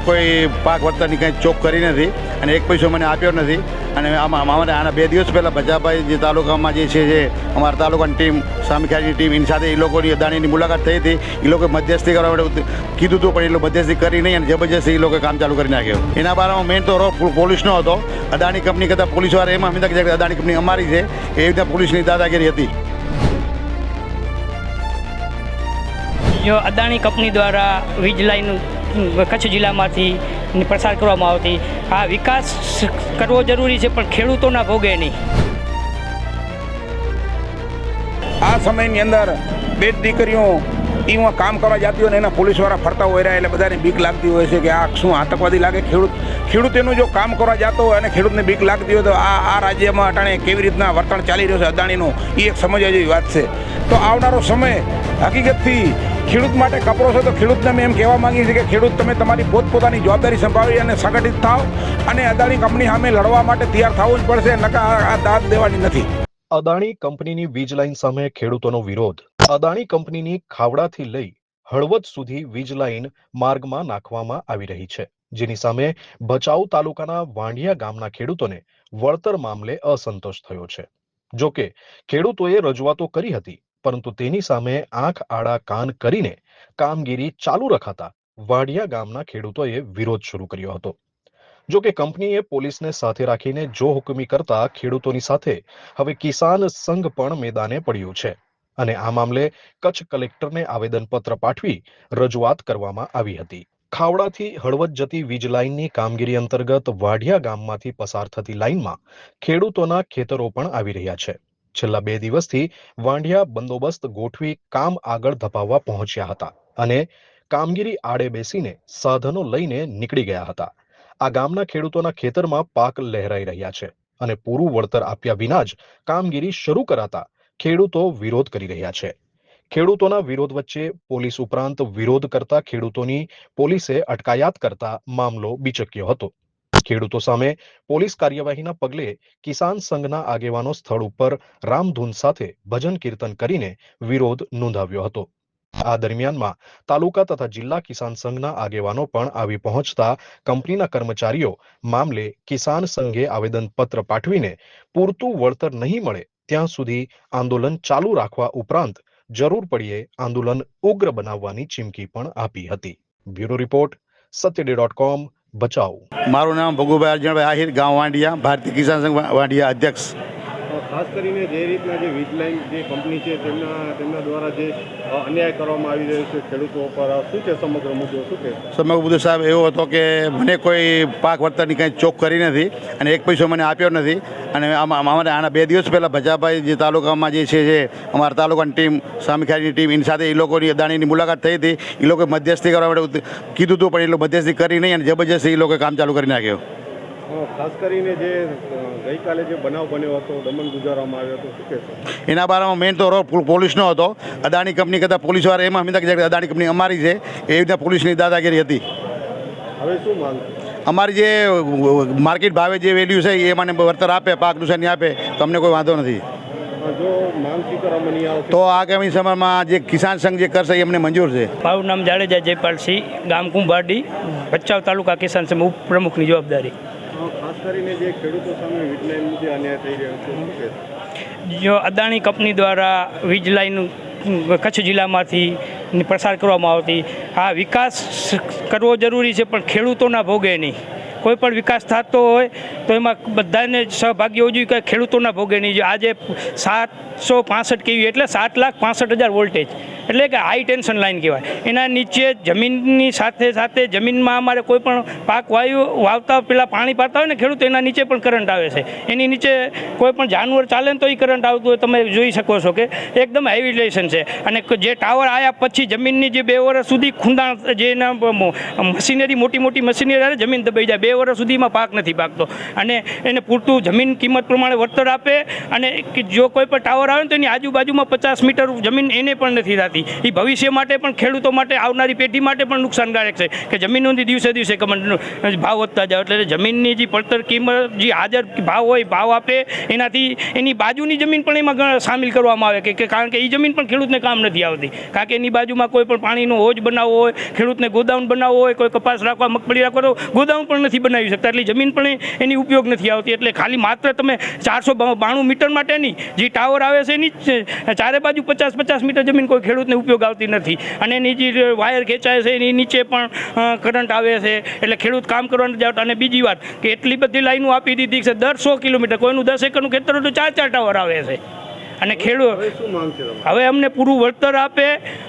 કોઈ પાક વળતરની કંઈ ચોક કરી નથી અને એક પૈસો મને આપ્યો નથી. અને અમારે આના 2 દિવસ પહેલાં ભજાભાઈ જે તાલુકામાં જે છે જે અમારા તાલુકાની ટીમ સામખિયાળીની ટીમ એની સાથે એ લોકોની અદાણીની મુલાકાત થઈ હતી. એ લોકોએ મધ્યસ્થી કરવા માટે કીધું હતું પણ એ લોકો મધ્યસ્થી કરી નહીં અને જબરજસ્તી એ લોકોએ કામ ચાલુ કરી નાખ્યો. એના બારામાં મેઇન તો રોક પોલીસનો હતો. અદાણી કંપની કરતાં પોલીસવાળા એમાં સમજતા કે અદાણી કંપની અમારી છે એ રીતે પોલીસની દાદાગીરી હતી. જો અદાણી કંપની દ્વારા વીજ લાઈન કચ્છ જિલ્લામાંથી પસાર કરવામાં આવતી, આ વિકાસ કરવો જરૂરી છે પણ ખેડૂતોના ભોગે નહીં. આ સમયની અંદર 2 દીકરીઓ ટીમમાં કામ કરવા જતી હોય ને એના પોલીસવાળા ફરતા હોય રહ્યા એટલે બધાને બીક લાગતી હોય છે કે આ શું આતંકવાદી લાગે. ખેડૂત એનું જો કામ કરવા જતો હોય અને ખેડૂતને બીક લાગતી હોય તો આ રાજ્યમાં અટાણે કેવી રીતના વર્તન ચાલી રહ્યું છે અદાણીનું એ એક સમજવા જેવી વાત છે. તો આવનારો સમય હકીકતથી ખેડૂત માટે કપરો છે. તો ખેડૂતને અમે એમ કહેવા માંગીએ છીએ કે ખેડૂત તમે તમારી પોતપોતાની જવાબદારી સંભાળી અને સંગઠિત થાવ અને અદાણી કંપની સામે લડવા માટે તૈયાર થવું જ પડશે. નકા આ દાદ દેવાની નથી. અદાણી કંપનીની વીજ લાઇન સામે ખેડૂતોનો વિરોધ. અદાણી કંપનીની ખાવડાથી લઈ હળવદ સુધી વીજ લાઇન માર્ગમાં નાખવામાં આવી રહી છે, જેની સામે ભચાઉ તાલુકાના વાંઢિયા ગામના ખેડૂતોને વળતર મામલે અસંતોષ થયો છે. જોકે ખેડૂતોએ રજૂઆતો કરી હતી, પરંતુ તેની સામે આંખ આડા કાન કરીને કામગીરી ચાલુ રખાતા વાઢિયા ગામના ખેડૂતોએ વિરોધ શરૂ કર્યો હતો. જોકે કંપનીએ પોલીસને સાથે રાખીને જોહુકમી કરતા ખેડૂતોની સાથે હવે કિસાન સંઘ પણ મેદાને પડ્યું છે અને આ મામલે કચ્છ કલેક્ટરને આવેદનપત્ર પાઠવી રજૂઆત કરવામાં આવી હતી. ખાવડાથી હળવદ જતી વીજ લાઇનની કામગીરી અંતર્ગત વાઢિયા ગામમાંથી પસાર થતી લાઇનમાં ખેડૂતોના ખેતરો પણ આવી રહ્યા છે. છેલ્લા 2 દિવસથી વાંઢિયા બંદોબસ્ત ગોઠવી કામ આગળ ધપાવવા પહોંચ્યા હતા અને કામગીરી આડે બેસીને સાધનો લઈને નીકળી ગયા હતા. આ ગામના ખેડૂતોના ખેતરમાં પાક લહેરાઈ રહ્યા છે અને પૂરું વળતર આપ્યા વિના જ કામગીરી શરૂ કરાતા ખેડૂતો વિરોધ કરી રહ્યા છે. ખેડૂતોના વિરોધ વચ્ચે પોલીસ ઉપરાંત વિરોધ કરતા ખેડૂતોની પોલીસે અટકાયત કરતા મામલો બીચક્યો હતો. ખેડૂતો સામે પોલીસ કાર્યવાહીના પગલે કિસાન સંઘના આગેવાનો સ્થળ ઉપર રામધૂન સાથે ભજન કીર્તન કરીને વિરોધ નોંધાવ્યો હતો. આ દરમિયાનમાં તાલુકા તથા જિલ્લા કિસાન સંઘના આગેવાનો પણ આવી પહોંચતા કંપનીના કર્મચારીઓ મામલે કિસાન સંઘે આવેદનપત્ર પાઠવીને પૂરતું વળતર નહીં મળે ત્યાં સુધી આંદોલન ચાલુ રાખવા ઉપરાંત જરૂર પડીએ આંદોલન ઉગ્ર બનાવવાની ચીમકી પણ આપી હતી. બ્યુરો રિપોર્ટ સત્યડે.com ભચાઉ. મારું નામ ભગુભાઈ અર્જણભાઈ આહિર, ગામ વાંઢિયા, ભારતીય કિસાન સંઘ વાંઢિયા અધ્યક્ષ. ખાસ કરીને જે રીતના જે વીજ લાઇન જે કંપની છે તેમના દ્વારા જે અન્યાય કરવામાં આવી રહ્યો છે ખેડૂતો પર, શું છે સમગ્ર મુદ્દો? શું છે સમગ્ર મુદ્દો સાહેબ એવો હતો કે મને કોઈ પાક વળતરની કંઈ ચોક કરી નથી અને એક પૈસો મને આપ્યો નથી. અને અમારે આના 2 દિવસ પહેલાં ભજાભાઈ જે તાલુકામાં જે છે જે અમારા તાલુકાની ટીમ સામખિયાળીની ટીમ એની સાથે એ લોકોની અદાણીની મુલાકાત થઈ હતી. એ લોકોએ મધ્યસ્થી કરવા માટે કીધું હતું પણ એ લોકો મધ્યસ્થી કરી નહીં અને જબરજસ્તી એ લોકોએ કામ ચાલુ કરી નાખ્યો. ખાસ કરીને જે ગઈકાલે જે બનાવ બન્યો હતો, દમન ગુજારવામાં આવ્યો હતો, શું કહેશો? એના બારામાં મેઇન તો રોક પોલીસનો હતો. અદાણી કંપની કરતાં પોલીસવાળા એમાં સમજતા કે અદાણી કંપની અમારી છે એ રીતે પોલીસની દાદાગીરી હતી. હવે શું માંગ? અમારી જે માર્કેટ ભાવે જે વેલ્યુ છે એ મને વળતર આપે, પાક નુકસાની આપે તો અમને કોઈ વાંધો નથી. જો માંગ સ્વીકારવામાં નહીં આવે તો આગામી સમયમાં જે કિસાન સંઘ જે કરશે એ અમને મંજૂર છે. મારું નામ જાડેજા જયપાલસિંહ, ગામ કુંભારડી, ભચાઉ તાલુકા કિસાન સંઘ ઉપપ્રમુખની જવાબદારી. ખાસ કરીને જે ખેડૂતો સામે વીજ લાઇન મુદ્દે અન્યાય થઈ રહ્યો છે, શું કહેશો? જો અદાણી કંપની દ્વારા વીજ લાઇન કચ્છ જિલ્લામાંથી પસાર કરવામાં આવતી, આ વિકાસ કરવો જરૂરી છે પણ ખેડૂતોના ભોગે નહીં. કોઈ પણ વિકાસ થતો હોય તો એમાં બધાને સહભાગી હોવું જોઈએ કે ખેડૂતોના ભોગે નહીં. આજે 765 કેવી એટલે 7,65,000 વોલ્ટેજ એટલે કે હાઈ ટેન્શન લાઇન કહેવાય. એના નીચે જમીનની સાથે સાથે જમીનમાં અમારે કોઈ પણ પાક વાવતા પહેલાં પાણી પાતા હોય ને ખેડૂતો, એના નીચે પણ કરંટ આવે છે. એની નીચે કોઈ પણ જાનવર ચાલે ને તો એ કરંટ આવતું હોય. તમે જોઈ શકો છો કે એકદમ હાઈ વિલેશન છે. અને જે ટાવર આવ્યા પછી જમીનની જે 2 વર્ષ સુધી ખૂંદાણ જે એના મશીનરી મોટી મશીનરી જમીન દબાઈ જાય. 2 વર્ષ સુધીમાં પાક નથી પાકતો, અને એને પૂરતું જમીન કિંમત પ્રમાણે વળતર આપે, અને જો કોઈ પણ ટાવર આવે ને તો એની આજુબાજુમાં 50 મીટર જમીન એને પણ નથી થતી. એ ભવિષ્ય માટે પણ, ખેડૂતો માટે, આવનારી પેઢી માટે પણ નુકસાનકારક છે કે જમીનોની દિવસે દિવસે ભાવ વધતા જાય. એટલે જમીનની જે પડતર કિંમત, જે હાજર ભાવ હોય, ભાવ આપે, એનાથી એની બાજુની જમીન પણ એમાં સામેલ કરવામાં આવે કે કારણ કે એ જમીન પણ ખેડૂતને કામ નથી આવતી. કારણ કે એની બાજુમાં કોઈ પણ પાણીનો હોજ બનાવવો હોય, ખેડૂતને ગોદાઉન બનાવવો હોય, કોઈ કપાસ રાખવા, મગફળી રાખવા, તો ગોદાઉન પણ નથી બનાવી શકતા. એટલે જમીન પણ એની ઉપયોગ નથી આવતી. એટલે ખાલી માત્ર તમે 492 મીટર માટેની જે ટાવર આવે છે એની ચારે બાજુ 50 મીટર જમીન કોઈ ખેડૂતને ઉપયોગ આવતી નથી, અને એની જે વાયર ખેંચાય છે એની નીચે પણ કરંટ આવે છે. એટલે ખેડૂત કામ કરવા નથી જતા. અને બીજી વાત કે એટલી બધી લાઈનો આપી દીધી છે, દર 100 કિલોમીટર, કોઈનું 10 એકરનું ખેતર હોય તો 4 ટાવર આવે છે. અને ખેડૂત હવે અમને પૂરું વળતર આપે,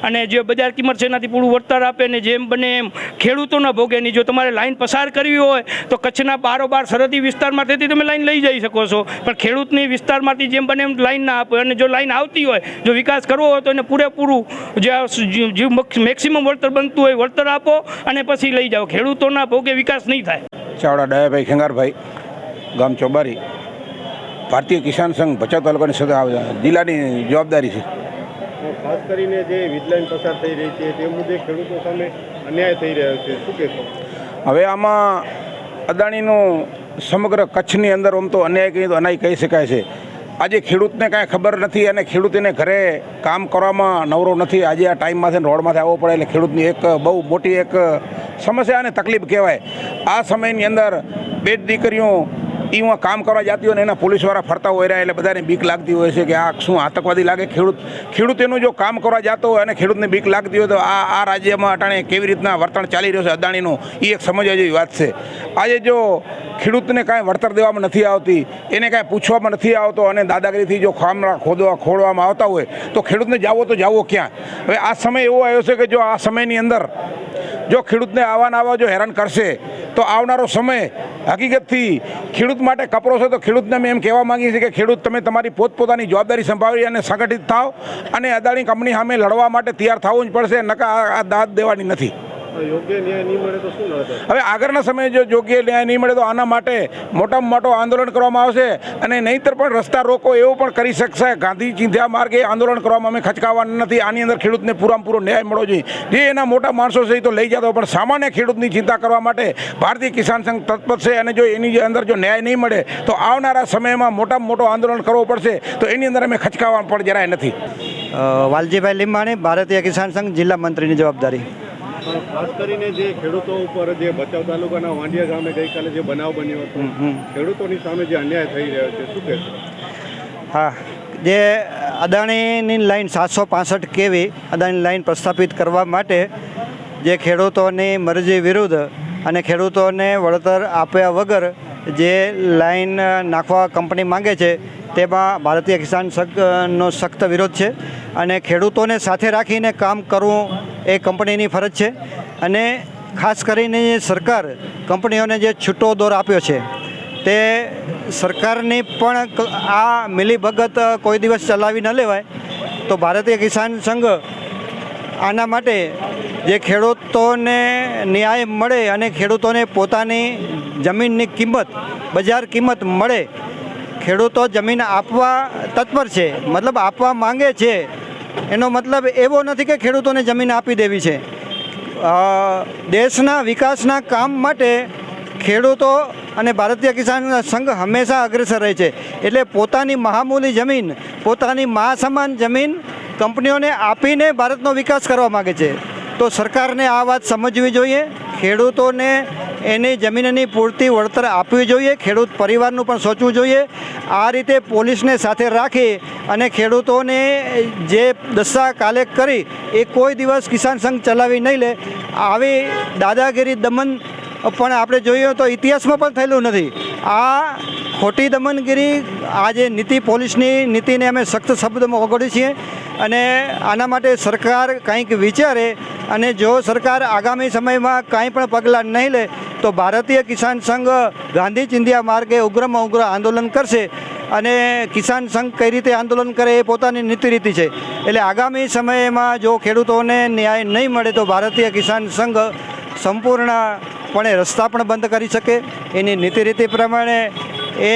અને જે બજાર કિંમત છે એનાથી પૂરું વળતર આપે, ને જેમ બને એમ ખેડૂતોના ભોગે નહીં. જો તમારે લાઈન પસાર કરવી હોય તો કચ્છના બારોબાર સરહદી વિસ્તારમાંથી તમે લાઈન લઈ જઈ શકો છો, પણ ખેડૂતની વિસ્તારમાંથી જેમ બને એમ લાઈન ના આપે. અને જો લાઈન આવતી હોય, જો વિકાસ કરવો હોય તો એને પૂરેપૂરું જે મેક્સિમમ વળતર બનતું હોય વળતર આપો, અને પછી લઈ જાઓ. ખેડૂતોના ભોગે વિકાસ નહીં થાય. ચાવડા ડાયાભાઈ ખેંગારભાઈ, ગામ ચોબારી, ભારતીય કિસાન સંઘ ભચાઉ તાલુકાની જિલ્લાની જવાબદારી છે. ખાસ કરીને જે વીજ લાઈન પસાર થઈ રહી છે તે મુદ્દે ખેડૂતો સામે અન્યાય થઈ રહ્યો છે, શું કહેશો? હવે આમાં અદાણીનું સમગ્ર કચ્છની અંદર આમ તો અન્યાય કહીએ તો અન્યાય કહી શકાય છે. આજે ખેડૂતને કાંઈ ખબર નથી, અને ખેડૂત એને ઘરે કામ કરવામાં નવરો નથી. આજે આ ટાઈમમાંથી રોડમાંથી આવવો પડે એટલે ખેડૂતની એક બહુ મોટી એક સમસ્યા અને તકલીફ કહેવાય. આ સમયની અંદર 2 દીકરીઓ એમાં કામ કરવા જતી હોય ને એના પોલીસવાળા ફરતા હોય રહ્યા, એટલે બધાને બીક લાગતી હોય છે કે આ શું આતંકવાદી લાગે. ખેડૂત એનું જો કામ કરવા જતો હોય અને ખેડૂતને બીક લાગતી હોય તો આ રાજ્યમાં અટાણે કેવી રીતના વર્તન ચાલી રહ્યું છે અદાણીનું, એ એક સમજવા જેવી વાત છે. આજે જો ખેડૂતને કાંઈ વળતર દેવામાં નથી આવતી, એને કાંઈ પૂછવામાં નથી આવતો, અને દાદાગીરીથી જો ખામરા ખોદવામાં આવતા હોય તો ખેડૂતને જાવો તો જાવો ક્યાં? હવે આ સમય એવો આવ્યો છે કે જો આ સમયની અંદર જો ખેડૂતને આવા જો હેરાન કરશે તો આવનારો સમય હકીકતથી ખેડૂત માટે કપરો છે. તો ખેડૂતને અમે એમ કહેવા માંગીએ છીએ કે ખેડૂત તમે તમારી પોતપોતાની જવાબદારી સંભાળી અને સંગઠિત થાવ, અને અદાણી કંપની સામે લડવા માટે તૈયાર થવું જ પડશે. નકા આ દાદ દેવાની નથી. યોગ્ય ન્યાય નહીં મળે તો શું લડત? હવે આગળના સમયે જો યોગ્ય ન્યાય નહીં મળે તો આના માટે મોટામાં મોટો આંદોલન કરવામાં આવશે, અને નહીંતર પણ રસ્તા રોકો એવું પણ કરી શકશે. ગાંધી ચિંધ્યા માર્ગે આંદોલન કરવામાં અમે ખચકાવવાના નથી. આની અંદર ખેડૂતને પૂરો ન્યાય મળવો જોઈએ. જે એના મોટા માણસો છે એ તો લઈ જતો, પણ સામાન્ય ખેડૂતની ચિંતા કરવા માટે ભારતીય કિસાન સંઘ તત્પર છે. અને જો એની અંદર જો ન્યાય નહીં મળે તો આવનારા સમયમાં મોટામાં મોટો આંદોલન કરવો પડશે. તો એની અંદર અમે ખચકાવવા પણ જરાય નથી. વાલજીભાઈ લીંબાણી, ભારતીય કિસાન સંઘ જિલ્લા મંત્રીની જવાબદારી. ખાસ કરીને જે ખેડૂતો ઉપર જે ભચાઉ તાલુકાના વાંડિયા ગામે ગઈકાલે જે બનાવ બન્યો હતો, ખેડૂતોની સામે જે અન્યાય થઈ રહ્યો છે, શું કહેશો? હા, જે અદાણીની લાઈન 765 kV અદાણી લાઈન પ્રસ્થાપિત કરવા માટે જે ખેડૂતોની મરજી વિરુદ્ધ અને ખેડૂતોને વળતર આપ્યા વગર જે લાઈન નાખવા કંપની માંગે છે, તેમાં ભારતીય કિસાન સંઘનો સખ્ત વિરોધ છે. અને ખેડૂતોને સાથે રાખીને કામ કરવું એ કંપનીની ફરજ છે. અને ખાસ કરીને સરકાર કંપનીઓને જે છૂટો દોર આપ્યો છે તે સરકારની પણ આ મિલીભગત કોઈ દિવસ ચલાવી ન લેવાય. તો ભારતીય કિસાન સંઘ આના માટે જે ખેડૂતોને ન્યાય મળે અને ખેડૂતોને પોતાની જમીનની કિંમત, બજાર કિંમત મળે, ખેડૂતો જમીન આપવા તત્પર છે, મતલબ આપવા માંગે છે. એનો મતલબ એવો નથી કે ખેડૂતોને જમીન આપી દેવી છે. દેશના વિકાસના કામ માટે ખેડૂતો અને ભારતીય કિસાન સંઘ હંમેશા અગ્રેસર રહે છે. એટલે પોતાની મહામૂલી જમીન, પોતાની મા સમાન જમીન કંપનીઓને આપીને ભારતનો વિકાસ કરવા માગે છે. તો સરકારને આ વાત સમજવી જોઈએ. ખેડૂતોને એની જમીનની પૂરતી વળતર આપવી જોઈએ. ખેડૂત પરિવારનું પણ સોચવું જોઈએ. આ રીતે પોલીસને સાથે રાખી અને ખેડૂતોને જે દશા કાલે કરી એ કોઈ દિવસ કિસાન સંઘ ચલાવી નહીં લે. આવી દાદાગીરી, દમન પણ આપણે જોઈએ તો ઇતિહાસમાં પણ થયેલું નથી. આ ખોટી દમનગીરી, આ જે નીતિ, પોલીસની નીતિને અમે સખ્ત શબ્દમાં વગોડીએ છીએ. અને આના માટે સરકાર કંઈક વિચારે, અને જો સરકાર આગામી સમયમાં કાંઈ પણ પગલાં નહીં લે તો ભારતીય કિસાન સંઘ ગાંધી ચિંધ્યા માર્ગે ઉગ્રમાં ઉગ્ર આંદોલન કરશે. અને કિસાન સંઘ કઈ રીતે આંદોલન કરે એ પોતાની નીતિ રીતિ છે. એટલે આગામી સમયમાં જો ખેડૂતોને ન્યાય નહીં મળે તો ભારતીય કિસાન સંઘ સંપૂર્ણ પણ એ રસ્તા પણ બંધ કરી શકે. એની નીતિ રીતિ પ્રમાણે એ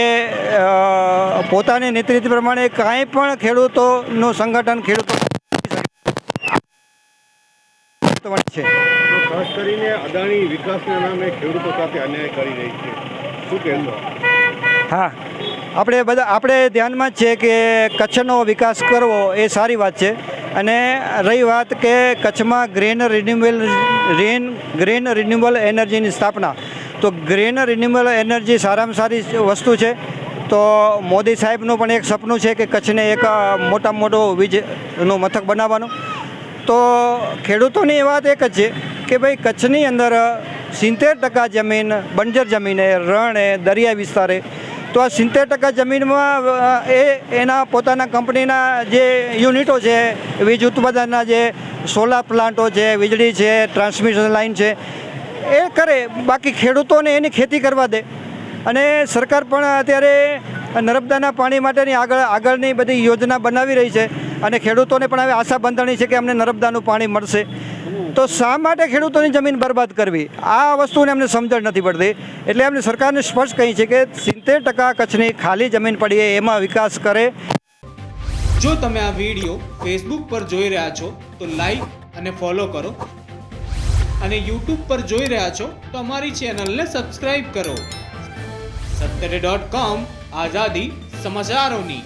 પોતાની નીતિ રીતિ પ્રમાણે કાંઈ પણ ખેડૂતોનું સંગઠન ખેડૂતો છે. તો ખાસ કરીને અદાણી વિકાસના નામે ખેડૂતો સાથે અન્યાય કરી રહી છે, શું કહેશો? હા, આપણે ધ્યાનમાં જ છે કે કચ્છનો વિકાસ કરવો એ સારી વાત છે. અને રહી વાત કે કચ્છમાં ગ્રીન રિન્યુએબલ એનર્જીની સ્થાપના, તો ગ્રીન રિન્યુએબલ એનર્જી સારામાં સારી વસ્તુ છે. તો મોદી સાહેબનું પણ એક સપનું છે કે કચ્છને એક મોટામાં મોટું વીજનું મથક બનાવવાનું. તો ખેડૂતોની વાત એક જ છે કે ભાઈ કચ્છની અંદર 70% જમીન બંજર જમીન રણ દરિયા વિસ્તારે. તો આ 70% જમીનમાં એના પોતાના કંપનીના જે યુનિટો છે, વીજ ઉત્પાદનના જે સોલાર પ્લાન્ટો છે, વીજળી છે, ટ્રાન્સમિશન લાઇન છે, એ કરે. બાકી ખેડૂતોને એની ખેતી કરવા દે. અને સરકાર પણ અત્યારે નર્મદાના પાણી માટેની આગળની બધી યોજના બનાવી રહી છે. અને ખેડૂતોને પણ હવે આશા બંધાણી છે કે અમને નર્મદાનું પાણી મળશે. તો શા માટે ખેડૂતોની જમીન બરબાદ કરવી? આ વસ્તુને અમને સમજણ નથી પડતી. એટલે અમને સરકારને સ્પષ્ટ કહી છે કે 70% કચ્છની ખાલી જમીન પડી એમાં વિકાસ કરે. જો તમે આ વિડીયો ફેસબુક પર જોઈ રહ્યા છો તો લાઈક અને ફોલો કરો, અને યુટ્યુબ પર જોઈ રહ્યા છો તો અમારી ચેનલને સબસ્ક્રાઇબ કરો. સત્તરે.com આઝાદી સમાચારોની.